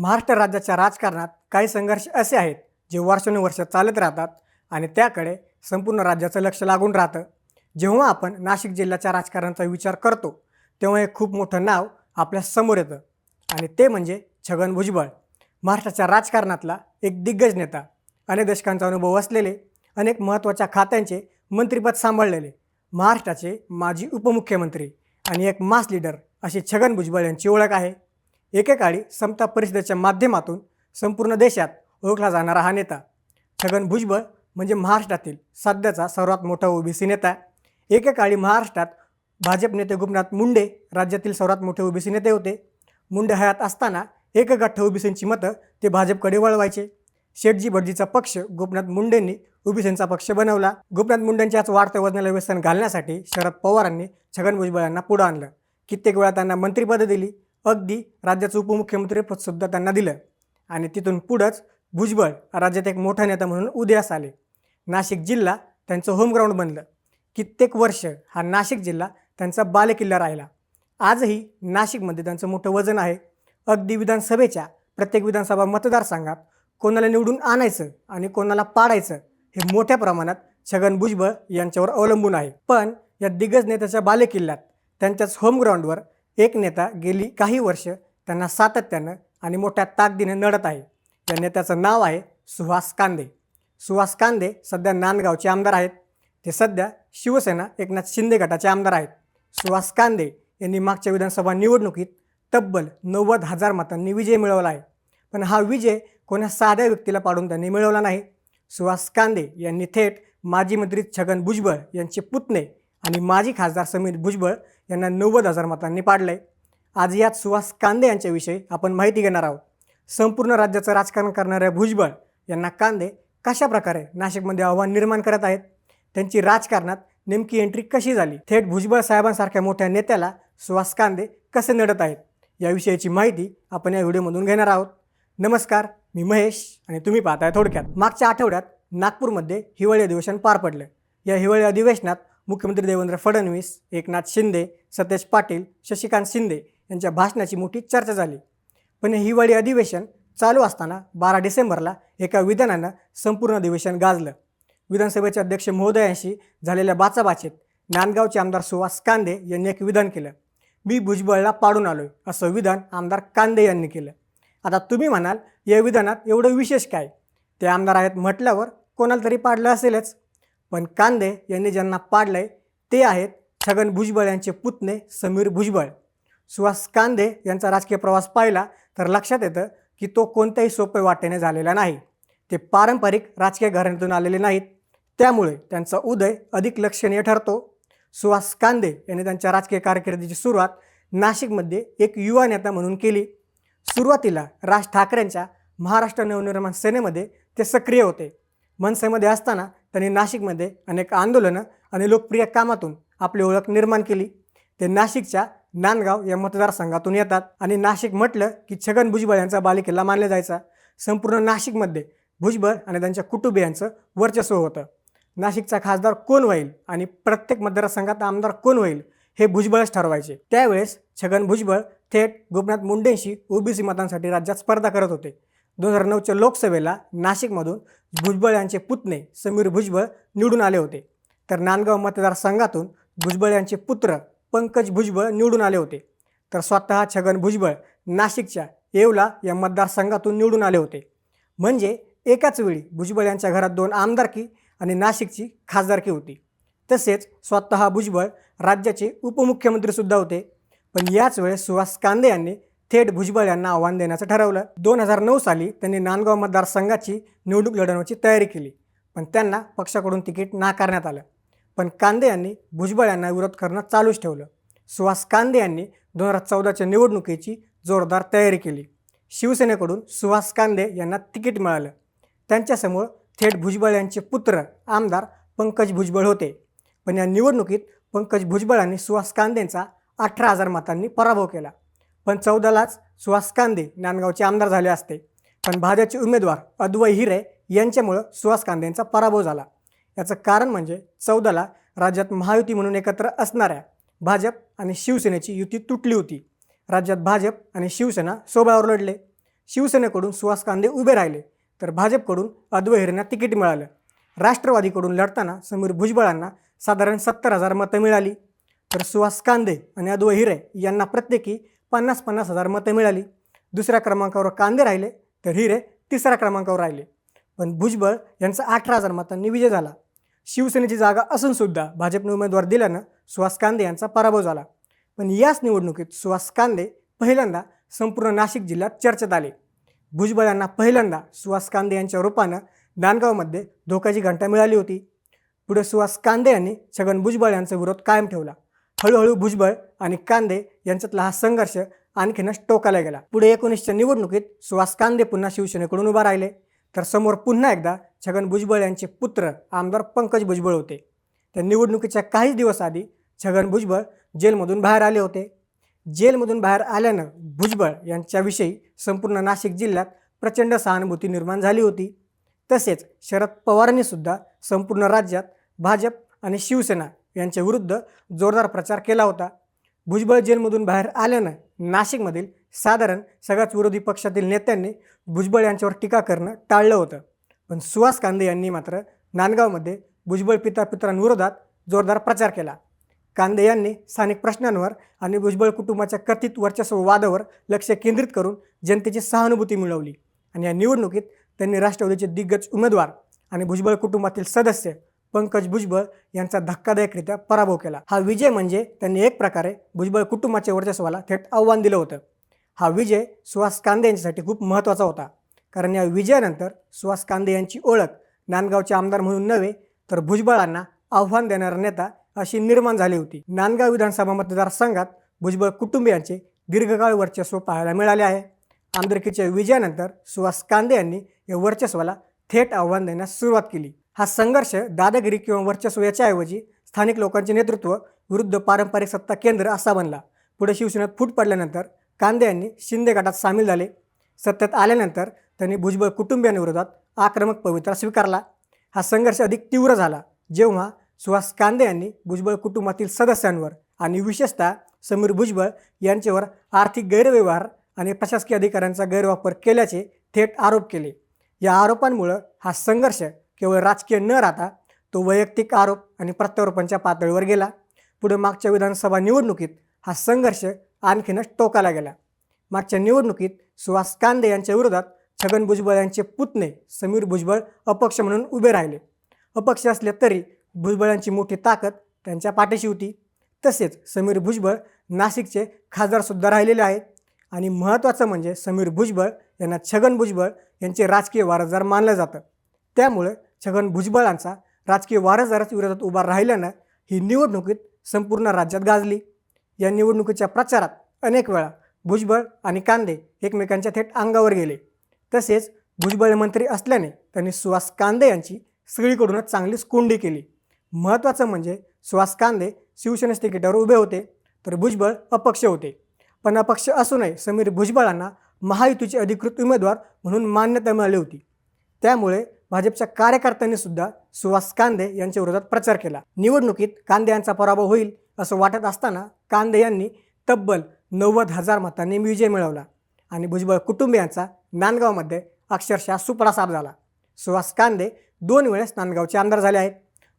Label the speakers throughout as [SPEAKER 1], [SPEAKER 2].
[SPEAKER 1] महाराष्ट्र राज्याच्या राजकारणात काही संघर्ष असे आहेत जे वर्षानुवर्ष चालत राहतात आणि त्याकडे संपूर्ण राज्याचं लक्ष लागून राहतं. जेव्हा आपण नाशिक जिल्ह्याच्या राजकारणाचा विचार करतो तेव्हा हे खूप मोठं नाव आपल्या समोर येतं आणि ते म्हणजे छगन भुजबळ. महाराष्ट्राच्या राजकारणातला एक दिग्गज नेता, अनेक दशकांचा अनुभव असलेले, अनेक महत्त्वाच्या खात्यांचे मंत्रिपद सांभाळलेले, महाराष्ट्राचे माजी उपमुख्यमंत्री आणि एक मास लीडर अशी छगन भुजबळ यांची ओळख आहे. एकेकाळी समता परिषदेच्या माध्यमातून संपूर्ण देशात ओळखला जाणारा हा नेता छगन भुजबळ म्हणजे महाराष्ट्रातील सध्याचा सर्वात मोठा ओबीसी नेता. एकेकाळी महाराष्ट्रात भाजप नेते गोपीनाथ मुंडे राज्यातील सर्वात मोठे ओबीसी नेते होते. मुंडे हयात असताना एक गठ्ठ ओबीसींची मतं ते भाजपकडे वळवायचे. शेठजी भटजीचा पक्ष गोपीनाथ मुंडेंनी ओबीसींचा पक्ष बनवला. गोपीनाथ मुंडेंच्याच वाढत्या वजनाला व्यसन घालण्यासाठी शरद पवारांनी छगन भुजबळ यांना पुढं आणलं. कित्येक वेळा त्यांना मंत्रिपदं दिली, अगदी राज्याचं उपमुख्यमंत्रीपदसुद्धा त्यांना दिलं आणि तिथून पुढंच भुजबळ राज्यात एक मोठा नेता म्हणून उदयास आले. नाशिक जिल्हा त्यांचं होमग्राऊंड बनलं. कित्येक वर्ष हा नाशिक जिल्हा त्यांचा बालेकिल्ला राहिला. आजही नाशिकमध्ये त्यांचं मोठं वजन आहे. अगदी विधानसभेच्या प्रत्येक विधानसभा मतदारसंघात कोणाला निवडून आणायचं आणि कोणाला पाडायचं हे मोठ्या प्रमाणात छगन भुजबळ यांच्यावर अवलंबून आहे. पण या दिग्गज नेत्याच्या बालेकिल्ल्यात त्यांच्याच होमग्राऊंडवर एक नेता गेली काही वर्ष त्यांना सातत्यानं आणि मोठ्या ताकदीने लढत आहे. या नेत्याचं नाव आहे सुहास कांदे. सुहास कांदे सध्या नांदगावचे आमदार आहेत. ते सध्या शिवसेना एकनाथ शिंदे गटाचे आमदार आहेत. सुहास कांदे यांनी मागच्या विधानसभा निवडणुकीत तब्बल 90,000 मतांनी विजय मिळवला आहे. पण हा विजय कोणा साध्या व्यक्तीला पाडून त्यांनी मिळवला नाही. सुहास कांदे यांनी थेट माजी मंत्री छगन भुजबळ यांचे पुतणे आणि माजी खासदार समीर भुजबळ यांना 90,000 मतांनी पाडलं आहे. आज यात सुहास कांदे यांच्याविषयी आपण माहिती घेणार आहोत. संपूर्ण राज्याचं राजकारण करणाऱ्या भुजबळ यांना कांदे कशा प्रकारे नाशिकमध्ये आव्हान निर्माण करत आहेत, त्यांची राजकारणात नेमकी एंट्री कशी झाली, थेट भुजबळ साहेबांसारख्या मोठ्या नेत्याला सुहास कांदे कसे लढत आहेत, याविषयीची माहिती आपण या व्हिडिओमधून घेणार आहोत. नमस्कार, मी महेश आणि तुम्ही पाहताय थोडक्यात. मागच्या आठवड्यात नागपूरमध्ये हिवाळी अधिवेशन पार पडलं. या हिवाळी अधिवेशनात मुख्यमंत्री देवेंद्र फडणवीस, एकनाथ शिंदे, सतेज पाटील, शशिकांत शिंदे यांच्या भाषणाची मोठी चर्चा झाली. पण हे हिवाळी अधिवेशन चालू असताना 12 डिसेंबरला एका विधानानं संपूर्ण अधिवेशन गाजलं. विधानसभेचे अध्यक्ष महोदयांशी झालेल्या बाचाबाचीत नांदगावचे आमदार सुहास कांदे यांनी एक विधान केलं. मी भुजबळला पाडून आलोय असं विधान आमदार कांदे यांनी केलं. आता तुम्ही म्हणाल या विधानात एवढं विशेष काय, ते आमदार आहेत म्हटल्यावर कोणाला तरी पाडलं असेलच. पण कांदे यांनी ज्यांना पाडलंय ते आहेत छगन भुजबळ यांचे पुतणे समीर भुजबळ. सुहास कांदे यांचा राजकीय प्रवास पाहिला तर लक्षात येतं की तो कोणत्याही सोप्या वाटेने झालेला नाही. ते पारंपरिक राजकीय घराण्यातून आलेले नाहीत, त्यामुळे त्यांचा उदय अधिक लक्षणीय ठरतो. सुहास कांदे यांनी त्यांच्या राजकीय कारकिर्दीची सुरुवात नाशिकमध्ये एक युवा नेता म्हणून केली. सुरुवातीला राज ठाकरेंच्या महाराष्ट्र नवनिर्माण सेनेमध्ये ते सक्रिय होते. मनसेमध्ये असताना त्यांनी नाशिकमध्ये अनेक आंदोलनं आणि लोकप्रिय कामातून आपली ओळख निर्माण केली. ते नाशिकच्या नांदगाव या मतदारसंघातून येतात आणि नाशिक म्हटलं की छगन भुजबळ यांचा बालेकिल्ला मानला जायचा. संपूर्ण नाशिकमध्ये भुजबळ आणि त्यांच्या कुटुंबियांचं वर्चस्व होतं. नाशिकचा खासदार कोण होईल आणि प्रत्येक मतदारसंघात आमदार कोण होईल हे भुजबळच ठरवायचे. त्यावेळेस छगन भुजबळ थेट गोपीनाथ मुंडेंशी ओबीसी मतांसाठी राज्यात स्पर्धा करत होते. 2009च्या लोकसभेला नाशिकमधून भुजबळ यांचे पुतणे समीर भुजबळ निवडून आले होते. तर नांदगाव मतदारसंघातून भुजबळ यांचे पुत्र पंकज भुजबळ निवडून आले होते. तर स्वतः छगन भुजबळ नाशिकच्या येवला या मतदारसंघातून निवडून आले होते. म्हणजे एकाच वेळी भुजबळ यांच्या घरात 2 आमदारकी आणि नाशिकची खासदारकी होती. तसेच स्वतः भुजबळ राज्याचे उपमुख्यमंत्रीसुद्धा होते. पण याच वेळेस सुहास कांदे यांनी थेट भुजबळ यांना आव्हान देण्याचं ठरवलं. 2009 साली त्यांनी नांदगाव मतदारसंघाची निवडणूक लढवण्याची तयारी केली, पण त्यांना पक्षाकडून तिकीट नाकारण्यात आलं. पण कांदे यांनी भुजबळ यांना विरोध करणं चालूच ठेवलं. सुहास कांदे यांनी 2014च्या निवडणुकीची जोरदार तयारी केली. शिवसेनेकडून सुहास कांदे यांना तिकीट मिळालं. त्यांच्यासमोर थेट भुजबळ यांचे पुत्र आमदार पंकज भुजबळ होते. पण या निवडणुकीत पंकज भुजबळांनी सुहास कांदेंचा 18,000 मतांनी पराभव केला. पण 14लाच सुहास कांदे नांदगावचे आमदार झाले असते. पण भाजपचे उमेदवार अद्वै हिरे यांच्यामुळं सुहास कांदेंचा पराभव झाला. याचं कारण म्हणजे 14ला राज्यात महायुती म्हणून एकत्र असणाऱ्या भाजप आणि शिवसेनेची युती तुटली होती. राज्यात भाजप आणि शिवसेना सोबळावर लढले. शिवसेनेकडून सुहास कांदे उभे राहिले, तर भाजपकडून अद्वै हिरेंना तिकीट मिळालं. राष्ट्रवादीकडून लढताना समीर भुजबळांना साधारण 70,000 मतं मिळाली, तर सुहास कांदे आणि अद्वै हिरे यांना प्रत्येकी 50,000 मतं मिळाली. दुसऱ्या क्रमांकावर कांदे राहिले, तर हिरे तिसऱ्या क्रमांकावर राहिले. पण भुजबळ यांचा 18,000 मतांनी विजय झाला. शिवसेनेची जागा असूनसुद्धा भाजपने उमेदवार दिल्यानं सुहास कांदे यांचा पराभव झाला. पण याच निवडणुकीत सुहास कांदे पहिल्यांदा संपूर्ण नाशिक जिल्ह्यात चर्चेत आले. भुजबळ यांना पहिल्यांदा सुहास कांदे यांच्या रूपानं नांदगावमध्ये धोक्याची घंटा मिळाली होती. पुढे सुहास कांदे यांनी छगन भुजबळ यांचा विरोध कायम ठेवला. हळूहळू भुजबळ आणि कांदे यांच्यातला हा संघर्ष आणखीनच टोकाला गेला. पुढे 19च्या निवडणुकीत सुहास कांदे पुन्हा शिवसेनेकडून उभा राहिले, तर समोर पुन्हा एकदा छगन भुजबळ यांचे पुत्र आमदार पंकज भुजबळ होते. त्या निवडणुकीच्या काही दिवस आधी छगन भुजबळ जेलमधून बाहेर आले होते. जेलमधून बाहेर आल्यानं भुजबळ यांच्याविषयी संपूर्ण नाशिक जिल्ह्यात प्रचंड सहानुभूती निर्माण झाली होती. तसेच शरद पवारांनी सुद्धा संपूर्ण राज्यात भाजप आणि शिवसेना यांच्या विरुद्ध जोरदार प्रचार केला होता. भुजबळ जेलमधून बाहेर आल्यानं नाशिकमधील साधारण सगळ्याच विरोधी पक्षातील नेत्यांनी भुजबळ यांच्यावर टीका करणं टाळलं होतं. पण सुहास कांदे यांनी मात्र नांदगावमध्ये भुजबळ पितरांविरोधात जोरदार प्रचार केला. कांदे यांनी स्थानिक प्रश्नांवर आणि भुजबळ कुटुंबाच्या कथित वर्चस्व वादावर लक्ष केंद्रित करून जनतेची सहानुभूती मिळवली आणि या निवडणुकीत त्यांनी राष्ट्रवादीचे दिग्गज उमेदवार आणि भुजबळ कुटुंबातील सदस्य पंकज भुजबळ यांचा धक्कादायकरित्या पराभव केला. हा विजय म्हणजे त्यांनी एक प्रकारे भुजबळ कुटुंबाच्या वर्चस्वाला थेट आव्हान दिलं होतं. हा विजय सुहास कांदे यांच्यासाठी खूप महत्त्वाचा होता, कारण या विजयानंतर सुहास कांदे यांची ओळख नांदगावचे आमदार म्हणून नव्हे तर भुजबळांना आव्हान देणारा नेता अशी निर्माण झाली होती. नांदगाव विधानसभा मतदारसंघात भुजबळ कुटुंबियांचे दीर्घकाळ वर्चस्व पाहायला मिळाले आहे. आमदारकीच्या विजयानंतर सुहास कांदे यांनी या वर्चस्वाला थेट आव्हान देण्यास सुरुवात केली. हा संघर्ष दादागिरी किंवा वर्चस्व याच्याऐवजी स्थानिक लोकांचे नेतृत्व विरुद्ध पारंपरिक सत्ता केंद्र असा बनला. पुढे शिवसेनेत फूट पडल्यानंतर कांदे यांनी शिंदे गटात सामील झाले. सत्तेत आल्यानंतर त्यांनी भुजबळ कुटुंबियांविरोधात आक्रमक पवित्रा स्वीकारला. हा संघर्ष अधिक तीव्र झाला जेव्हा सुहास कांदे यांनी भुजबळ कुटुंबातील सदस्यांवर आणि विशेषतः समीर भुजबळ यांच्यावर आर्थिक गैरव्यवहार आणि प्रशासकीय अधिकाऱ्यांचा गैरवापर केल्याचे थेट आरोप केले. या आरोपांमुळे हा संघर्ष केवळ राजकीय न राहता तो वैयक्तिक आरोप आणि प्रत्यारोपांच्या पातळीवर गेला. पुढे मागच्या विधानसभा निवडणुकीत हा संघर्ष आणखीनच टोकाला गेला. मागच्या निवडणुकीत सुहास कांदे यांच्या विरोधात छगन भुजबळ यांचे पुतणे समीर भुजबळ अपक्ष म्हणून उभे राहिले. अपक्ष असले तरी भुजबळांची मोठी ताकद त्यांच्या पाठीशी होती. तसेच समीर भुजबळ नाशिकचे खासदारसुद्धा राहिलेले आहेत आणि महत्त्वाचं म्हणजे समीर भुजबळ यांना छगन भुजबळ यांचे राजकीय वारसदार मानलं जातं. त्यामुळे छगन भुजबळांचा राजकीय वारसदाराच्या विरोधात उभा राहिल्यानं ही निवडणुकीत संपूर्ण राज्यात गाजली. या निवडणुकीच्या प्रचारात अनेक वेळा भुजबळ आणि कांदे एकमेकांच्या थेट अंगावर गेले. तसेच भुजबळ मंत्री असल्याने त्यांनी सुहास कांदे यांची सगळीकडूनच चांगलीच कोंडी केली. महत्त्वाचं म्हणजे सुहास कांदे शिवसेनेच्या तिकिटावर उभे होते, तर भुजबळ अपक्ष होते. पण अपक्ष असूनही समीर भुजबळांना महायुतीचे अधिकृत उमेदवार म्हणून मान्यता मिळाली होती. त्यामुळे भाजपच्या कार्यकर्त्यांनी सुद्धा सुहास कांदे यांच्या विरोधात प्रचार केला. निवडणुकीत कांदे यांचा पराभव होईल असं वाटत असताना कांदे यांनी तब्बल 90,000 मतांनी विजय मिळवला आणि भुजबळ कुटुंबियांचा नांदगावमध्ये अक्षरशः सुपडा साफ झाला. सुहास कांदे 2 वेळेस नांदगावचे आमदार झाले आहेत,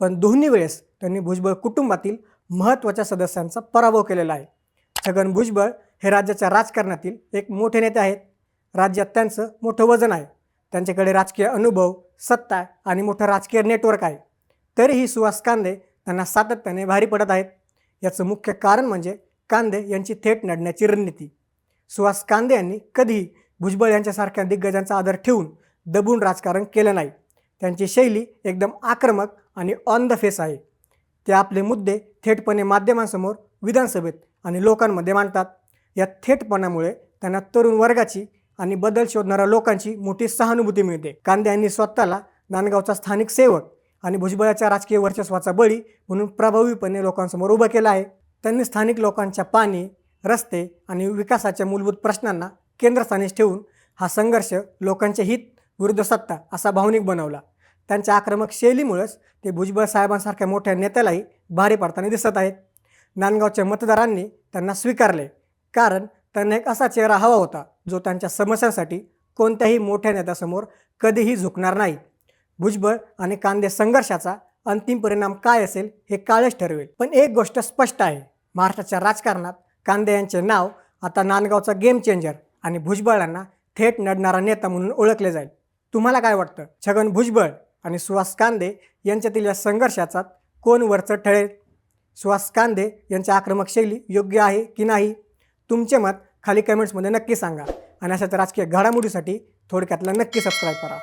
[SPEAKER 1] पण दोन्ही वेळेस त्यांनी भुजबळ कुटुंबातील महत्त्वाच्या सदस्यांचा पराभव केलेला आहे. छगन भुजबळ हे राज्याच्या राजकारणातील एक मोठे नेते आहेत. राज्यात त्यांचं मोठं वजन आहे. त्यांच्याकडे राजकीय अनुभव, सत्ता आणि मोठं राजकीय नेटवर्क आहे. तरीही सुहास कांदे त्यांना सातत्याने भारी पडत आहेत. याचं मुख्य कारण म्हणजे कांदे यांची थेट लढण्याची रणनीती. सुहास कांदे यांनी कधीही भुजबळ यांच्यासारख्या दिग्गजांचा आदर ठेवून दबून राजकारण केलं नाही. त्यांची शैली एकदम आक्रमक आणि ऑन द फेस आहे. ते आपले मुद्दे थेटपणे माध्यमांसमोर, विधानसभेत आणि लोकांमध्ये मांडतात. या थेटपणामुळे त्यांना तरुण वर्गाची आणि बदल शोधणाऱ्या लोकांची मोठी सहानुभूती मिळते. कांदे यांनी स्वतःला नांदगावचा स्थानिक सेवक आणि भुजबळाच्या राजकीय वर्चस्वाचा बळी म्हणून प्रभावीपणे लोकांसमोर उभं केलं आहे. त्यांनी स्थानिक लोकांच्या पाणी, रस्ते आणि विकासाच्या मूलभूत प्रश्नांना केंद्रस्थानी ठेवून हा संघर्ष लोकांचे हित विरुद्ध सत्ता असा भावनिक बनवला. त्यांच्या आक्रमक शैलीमुळेच ते भुजबळ साहेबांसारख्या मोठ्या नेत्यालाही भारी पडताना दिसत आहेत. नांदगावच्या मतदारांनी त्यांना स्वीकारले, कारण त्यांना एक असा चेहरा हवा होता जो त्यांच्या समस्यांसाठी कोणत्याही मोठ्या नेत्यासमोर कधीही झुकणार नाही. भुजबळ आणि कांदे संघर्षाचा अंतिम परिणाम काय असेल हे काळच ठरवेल. पण एक गोष्ट स्पष्ट आहे, महाराष्ट्राच्या राजकारणात कांदे यांचे नाव आता नांदगावचा गेम चेंजर आणि भुजबळांना थेट नडणारा नेता म्हणून ओळखले जाईल. तुम्हाला काय वाटतं? छगन भुजबळ आणि सुहास कांदे यांच्यातील या संघर्षाचा कोण वरचं ठरेल? सुहास कांदे यांची आक्रमक शैली योग्य आहे की नाही? तुमचे मत खाली कमेंट्समध्ये नक्की सांगा आणि अशाच राजकीय घडामोडीसाठी थोडक्यातला नक्की सबस्क्राईब करा.